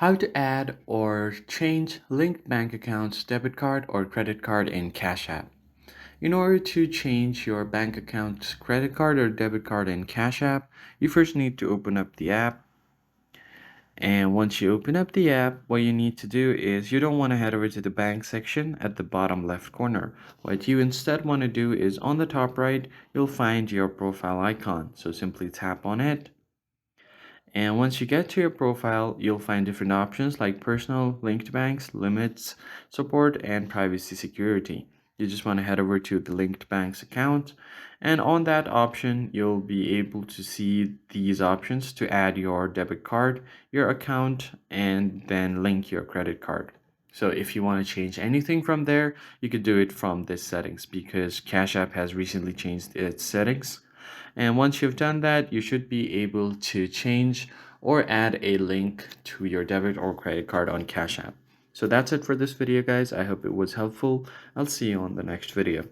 How to add or change linked bank accounts, debit card, or credit card in Cash App. In order to change your bank account, credit card, or debit card in Cash App, you first need to open up the app. And once you open up the app, what you need to do is you don't want to head over to the bank section at the bottom left corner. What you instead want to do is on the top right, you'll find your profile icon. So simply tap on it. And once you get to your profile, you'll find different options like personal, linked banks, limits, support, and privacy security. You just want to head over to the linked banks account. And on that option, you'll be able to see these options to add your debit card, your account, and then link your credit card. So if you want to change anything from there, you could do it from this settings because Cash App has recently changed its settings. And once you've done that, you should be able to change or add a link to your debit or credit card on Cash App. So that's it for this video, guys. I hope it was helpful. I'll see you on the next video.